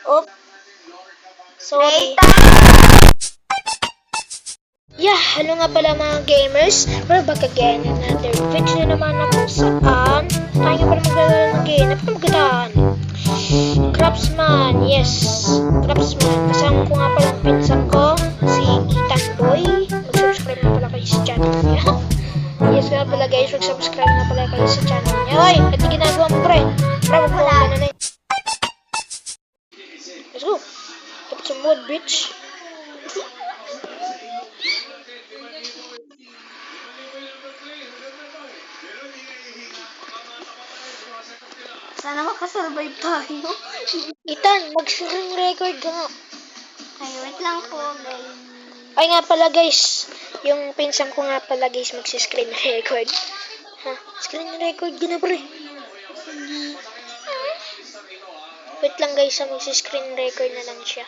Oh, sorry. Yeah, hello nga pala mga gamers. We're back again in another video na naman ako saan tayo nga pala maglalaro ng game. Napakagandaan. Craftsman, yes. Craftsman. Kasama ko nga pala ang pinsan ko, si Ethan Boy. Mag-subscribe na pala kayo sa channel niya. Yes nga pala guys, mag-subscribe na pala kayo sa channel niya. Hoy, ito ginagawa mo pre. Pre, wag mo ka na. Let's go. Put some wood, bitch. Sana makasurvive tayo. Ethan, mag-screen record ka nga. Ay, wait lang po, guys. Ay nga pala guys, yung pinsan ko nga pala guys mag-screen record. Ha? Screen record ka na pre. Wait lang guys, mag-screen record na lang siya.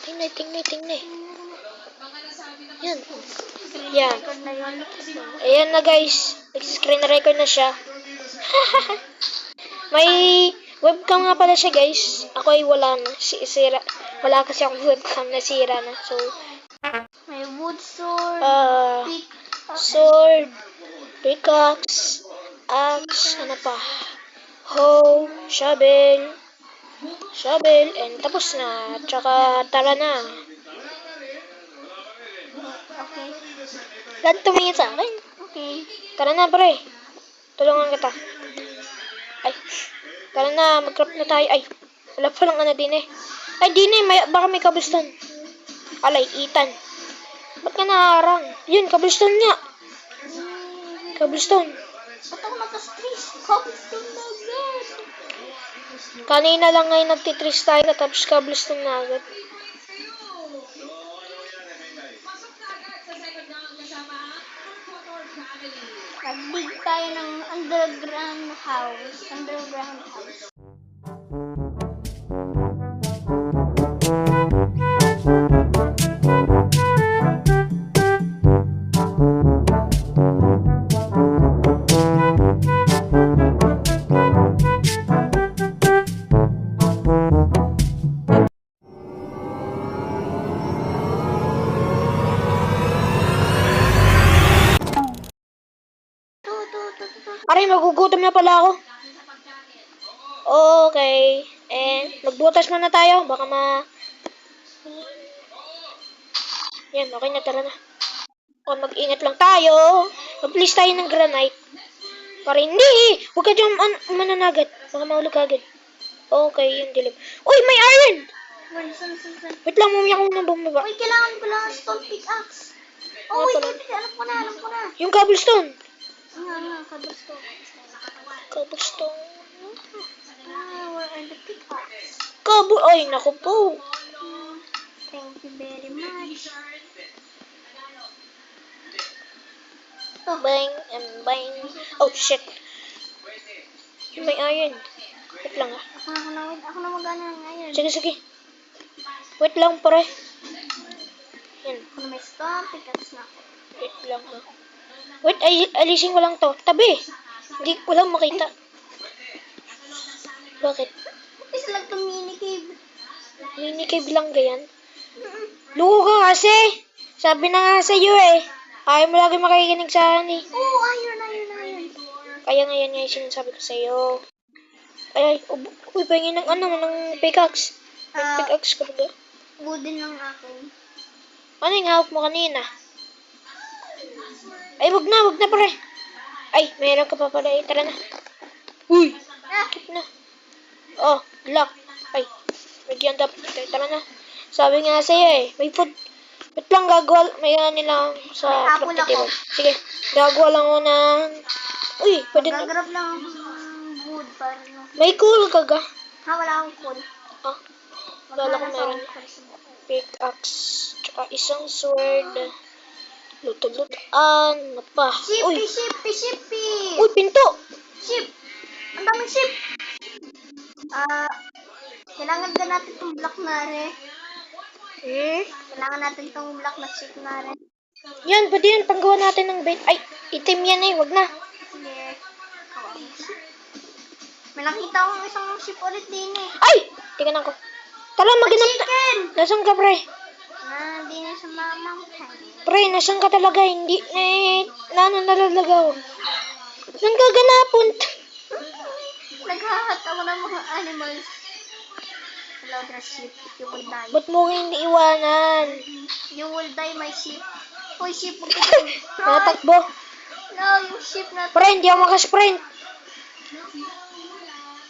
Tingnan. Yan. Yan. Ayan na guys, mag-screen record na siya. May webcam nga pala siya guys. Ako ay wala na. Sira. Wala kasi akong webcam na sira na. So, May wood sword, sword, pickaxe, axe, ano pa? Hoe, shovel, and tapos na. Tsaka tara na. Okay. Lahat tumingin sa akin. Okay. Tara na pre. Tulungan kita. Ay, tara na, mag-craft na tayo. Ay, wala pa lang ano din eh. Ay, din eh, baka may cobblestone. Alay, Ethan. Ba't ka naharang? Yun, cobblestone nga. Cobblestone. Ba't ako naka-stress? Cobblestone na agad. Kanina lang ngayon nagtitris tayo, tapos cobblestone na agad. Nag-dig tayo ng underground house. Aray, magugutom na pala ako. Okay. And, magbutas muna tayo. Baka Yan, okay na, tara na. O, mag-ingat lang tayo. Mag-place tayo ng granite. Para hindi. Huwag ka dyan mananagat. Baka mahulog ka agad. Okay, yung dilim. Uy, may iron! San? Wait lang, mumia ko nang bumaba. Uy, kailangan ko lang ng stone pickaxe. Oh, wait, alam ko na. Yung cobblestone. Cobblestone. Cobblestone. Where are the pickaxe? Ay, naku po. Thank you very much. Bang and bang. Oh, shit. Yung may iron. Wait lang ah. Ako na magana ngayon. Sige. Wait lang, pare. Yan. Ako na may stone pickaxe na ako. Wait lang ha. Wait, alisin ko lang to. Tabi. Hindi ko lang makita. Bakit? Is lang to mini cave. Mini cave lang ganyan. Luko ka kasi. Sabi na nga sa'yo eh. Ayaw mo lagi makikinig sa akin eh. Oh, iron. Kaya ngayon nga yung sinasabi ko sa'yo. Ay, pahingin ng ng pickaxe. May pickaxe ka ba? Wooden lang akin. Ano yung hawak mo kanina? Ay, wag na pare. Ay, meron ka pa pala eh. Tara na. Uy! Keep na. Oh, lock. Ay, medyan dapat. Tara na. Sabi nga sa'yo eh. May food. Wait lang, gagawa. May nilang sa Apple crafting table. ako. Sige, gagawa lang ako ng... Uy, pwede na. Gagrab lang ako ng wood para no. May cool ka ga. Wala akong wood. Ah, wala ko meron. Pickaxe. Tsaka isang sword. Luto-lutaan. Ano pa? Uy, Shippy! uy, pinto! Ship! Ang daming ship! Kailangan ka natin itong block na rin. Kailangan natin itong block na ship na rin. Yan, pwede yan. Panggawa natin ng bait. Ay, itim yan eh. Wag na. Sige. May nakita akong isang ship ulit din eh. Ay! Tingnan ko. Tara, maginam na. Chicken! Nasaan ka, pre? Hindi na sa mamang time. Pre, nasaan ka talaga? Hindi, nalalagaw. Saan ka ganapon? Naghahat ako ng mga animals. Hello, the sheep. You will die. Ba't mo hindi iwanan? You will die, my sheep. Hoy, sheep, huwag ka dyan. Natakbo. No, yung sheep na Pre, hindi ako makasprint.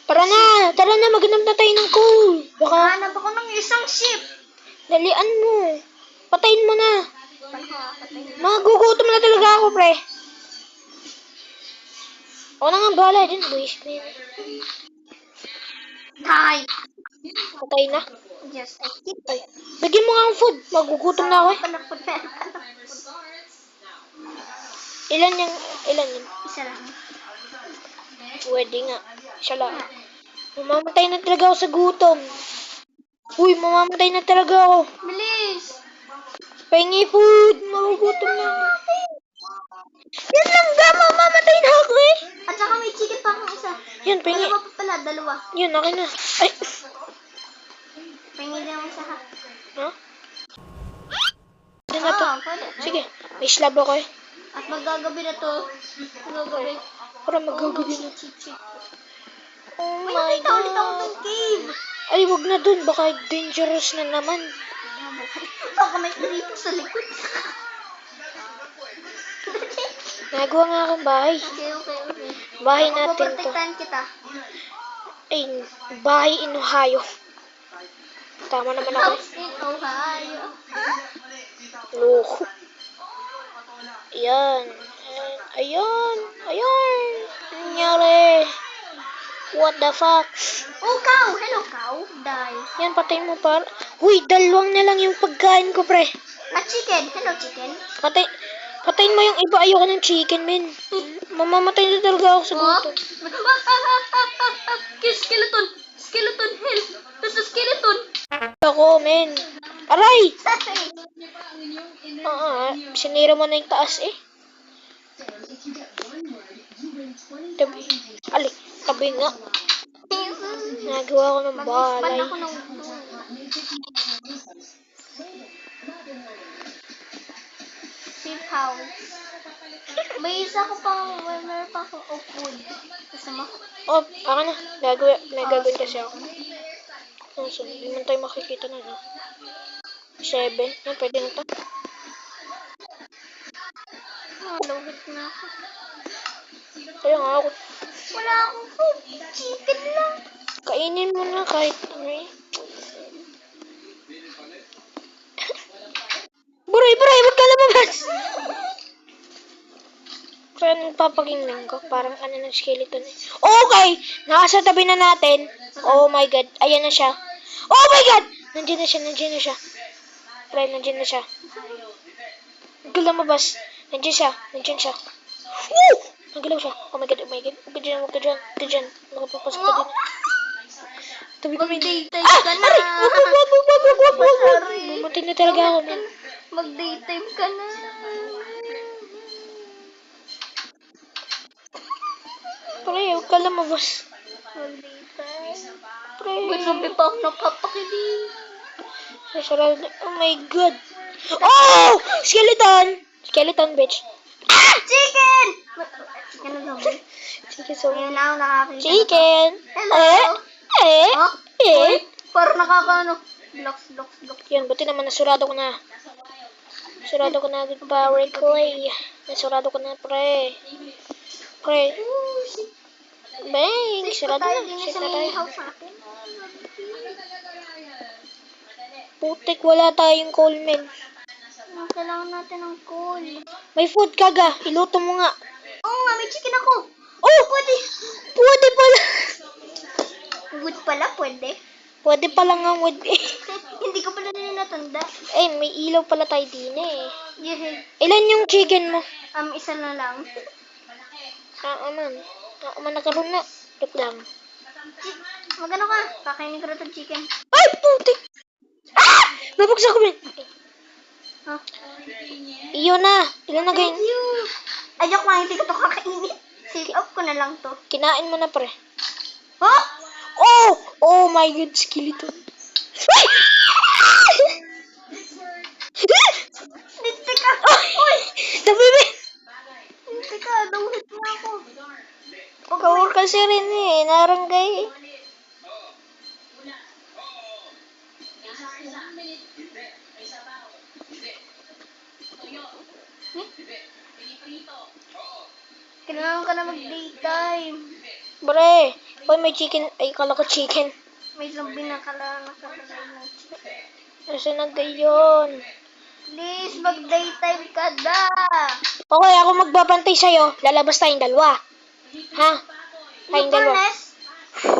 Tara na, maginam na tayo ng coal. Baka, hanap ako ng isang sheep. dalian mo. Patayin mo na. Patay. Magugutom na talaga ako, pre. Ako na nga bala dyan, boys. Die. Patay na. Yes, I keep Ay, bigyan mo nga ang food. Magugutom na ako eh. Panakot. Ilan yun? Isa lang. Pwede nga. Siya lang. Mamamatay na talaga ako sa gutom. Uy, mamamatay na talaga ako. Bilis! Pahingi food. Magugutom na ako. Yan lang ba? Mamamatay na ako eh. At saka may chicken pa akong isa. Yan, pahingi. Dalawa pa pala, dalawa. Yun, akin na. Ay. Pengi din ako isa ha. Ha? Pwede na to. Pwede. Sige, may slab ako eh. At magagabi na to. Magagabi. Para magagabi na. Oh May my nakita ulit ako God. ng cave. Ay, wag na dun. Baka dangerous na naman. Baka may dito sa likod. Nagawa nga akong bahay. Okay. Bahay natin to. Poprotektahan kita. Ay, bahay in Ohio. Tama naman ako. House in Ohio. Loko. Ayan. Ayan. Nangyari. What the fuck? Oh, cow! Hello, cow. Die. Yan, patayin mo par. Huy, dalawang na lang yung pagkain ko, pre. At chicken. Hello, chicken. Patayin mo yung iba. Ayoko ng chicken, men. Mamamatay na talaga ako sa gutom. Skeleton. Skeleton, help. There's a skeleton. Ako, men. Aray! Sinira mo na yung taas, eh. Tabi nga. Nagawa ko ng balay. Ako ng safe house. May isa ko pang, meron pa akong oak wood. Kasama ko. Oh, ako na. May gagawin kasi ako. So, hindi man tayo makikita na, no? 7. Yan, pwede na to. Lawit na ako. Kaya nga ako. Wala akong food. Chicken lang. Kainin mo na kahit ano eh. Buray, wag ka lumabas! Kaya nagpapagingnan ko, parang ano ng skeleton eh. Okay! Nasa tabi na natin. Oh my god, ayan na siya. Oh my god! Nandiyan na siya. Try, nandiyan na siya. Huwag ka lumabas. Nandiyan siya. Woo! Nagalaw siya. Oh my god. Huwag ka dyan. Makapapasok ka din. Tabi kami. Mag-daytime ka na. Wag. Mamatay na talaga ako, man. Mag-daytime ka na. Pre, huwag ka lumabas. Mag-daytime. Pre. Gabi pa ako napapakilig. Sarado. Oh my god. Oh! Skeleton, bitch. Chicken! Chicken na lang. Chicken, so. Ngayon lang ako nakakita. Chicken. Hello? Oh? Uy, parang nakakaano. Blocks. Yan, buti naman nasurado ko na. Good power clay. Nasurado ko na, pre. Bang! Surado na. Shit na tayo. house natin. Putik, wala tayong coal, men. Kailangan natin ng coal. May food kaga. Iluto mo nga. Oo nga, may chicken ako. Oh! Pwede pala. Good pala, pwede. Pwede pala nga wood eh. Hindi ko pala nila natanda. Eh, may ilaw pala tayo din eh. Yeah. Ilan yung chicken mo? Isa na lang. Man nakaroon na. Joke lang. Magano ka? Kakainin ko na itong chicken. Ay, putik! Ah! Nabuksa ko, men. Huh? Iyon na. Ilan na Thank ganyan? you. Ay, joke lang. Hindi ko ito kakainin. Save up ko na lang to. Kinain mo na, pre. Huh? Oh my god, skeleton. Teka! Uy! Nabibi! Teka, naulit na ako. Kawur kasi rin eh. Naranggay. Kailangan ka na mag-daytime. Bre. Uy, may chicken. Ay, kala ko chicken. May zombie na kailangan nakalagay mo. Kasi nagdayon. Please, mag-daytime ka na. Okay, ako magbabantay sa'yo. Lalabas tayong dalawa. Ha? Tayong dalawa. Furnace?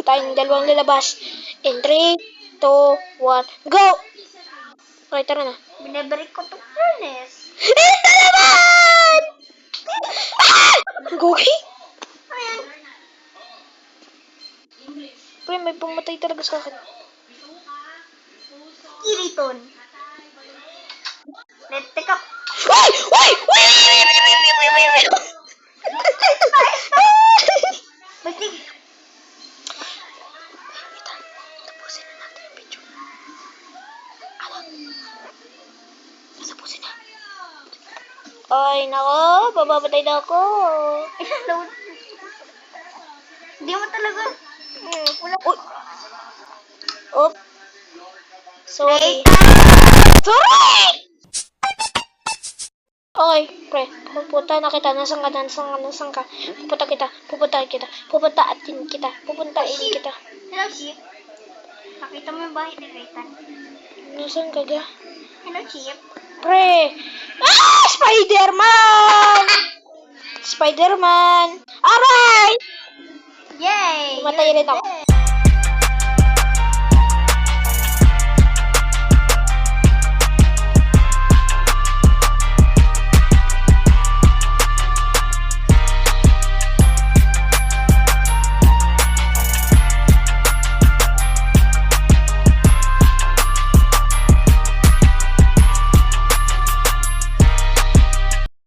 Tayong dalawang lalabas. In 3, 2, 1, go! Okay, tara na. Binabalik ko to furnace. Ito naman! Ah! Gogi? Ayan. Pre, may pumatay talaga sa akin. Kiriton. Teka. Uy! Uy! Uy! Basti. Tapusin na natin yung video. Awang. Tapusin na. Ay, nako. Bababatay na ako. Hindi mo talaga. Wala. Uy! Oh. Sorry. Sorry! Okay, pre. Pupunta na kita. Nasaan ka? Pupuntahin kita. Pupuntahin kita. Hello, Chip. Nakita mo yung bahay ni Raytan? Nasaan ka ga? Hello, Chip. Pre! Ah! Spider-Man! Aray! Yay! Pumatay rin ako.